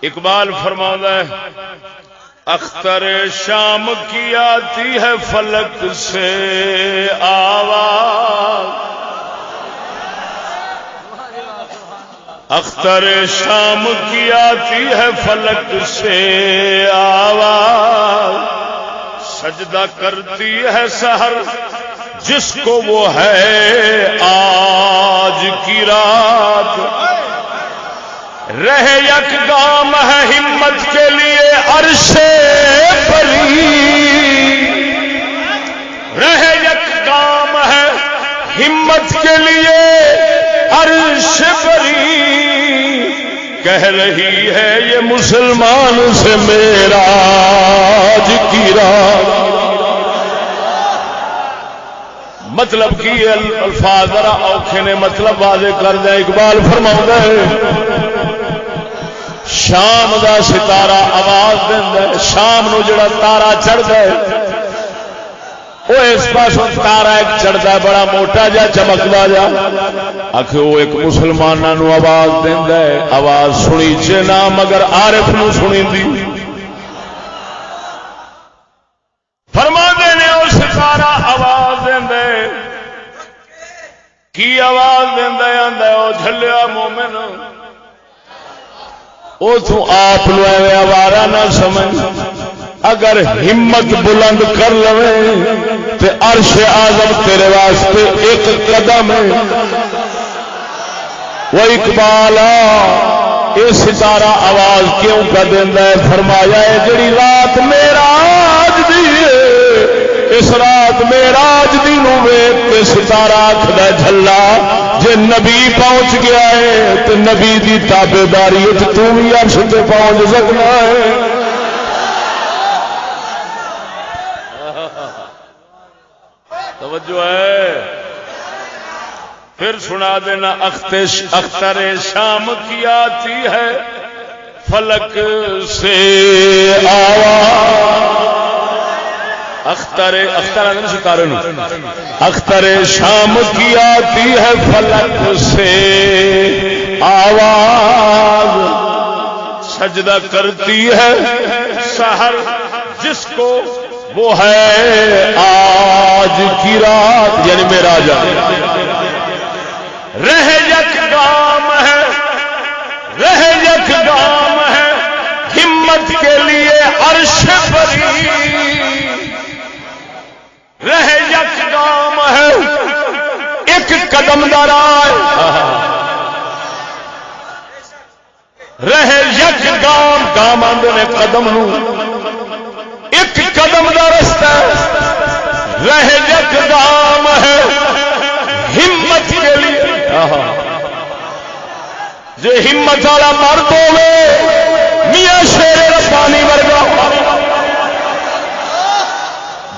اقبال فرماتا ہے اختر شام کی آتی ہے فلک سے آواز، اختر شام کی آتی ہے فلک سے آواز، سجدہ کرتی ہے سحر جس کو وہ ہے آج کی رات، رہے یک گام ہے ہمت کے لیے عرش بری، رہے یک گام ہے ہمت کے لیے عرش بری، کہہ رہی ہے یہ مسلمان سے معراج کی رات۔ مطلب کی الفاظ ذرا اوکھے نے مطلب واضح کر دیں۔ اقبال فرماتا ہے شام دا ستارہ آواز دیندا ہے، شام نو جڑا تارا چڑھدا ہے وہ اس پاسوں تارا ایک چڑھدا ہے بڑا موٹا جا چمکدا جا، آکھے وہ ایک مسلماناں نو آواز دیندا ہے، آواز سنی چے نہ مگر عارف نو سنیندی۔ فرماندے نے وہ ستارہ آواز دیندا ہے، کی آواز دیندا ہے؟ آندا ہے او جھلیا مومن او تو آپ لو ایویں آوارہ نہ سمجھ، اگر ہمت بلند کر لوے تے عرش اعظم تیرے واسطے ایک قدم ہے۔ وہ اقبالا یہ ستارہ آواز کیوں کا دیندا ہے؟ فرمایا ہے جڑی رات معراج دی ہے، اس رات معراج دی نو ویکھ کے ستارہ آکھدا جھلا جے نبی پہنچ گیا ہے تے نبی دی تابعداری وچ تو بھی عرش تے پہنچ سکنا ہے۔ توجہ ہے؟ پھر سنا دینا اختر شام کی آتی ہے فلک سے آواز، اختر ستارے نو، اختر شام کی آتی ہے فلک سے آواز، سجدہ کرتی ہے سحر جس کو وہ ہے آج کی رات، یعنی معراج۔ رہ یک گام ہے، رہ یک گام ہے ہمت کے لیے عرش بری، رہ یک گام ہے ایک قدم دراز، رہ یک گام، گام آندے نے قدم نو، ایک قدم دا رستہ رہ یک گام ہے ہمت کے لیے۔ جے ہمت والا مرد ہوے میاں شیر ربانی ورگا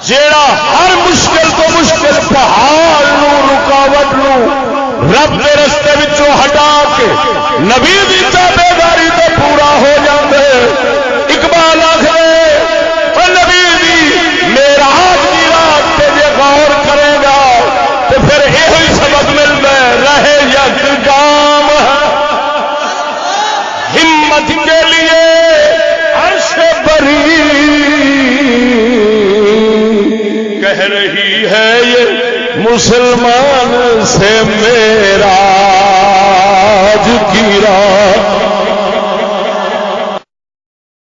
جیڑا ہر مشکل تو مشکل پہاڑ نو رکاوٹ نو رب دے رستے وچوں ہٹا کے نبی دی تابعداری تے پورا ہو جاندے۔ اقبال آکھدے نبی دی معراج دی رات تے جے غور کرے گا تو پھر یہی سبق ملتا ہے، رہے یک گام ہمت کے لیے عرش بری، کہہ رہی ہے یہ مسلمان سے معراج کی رات۔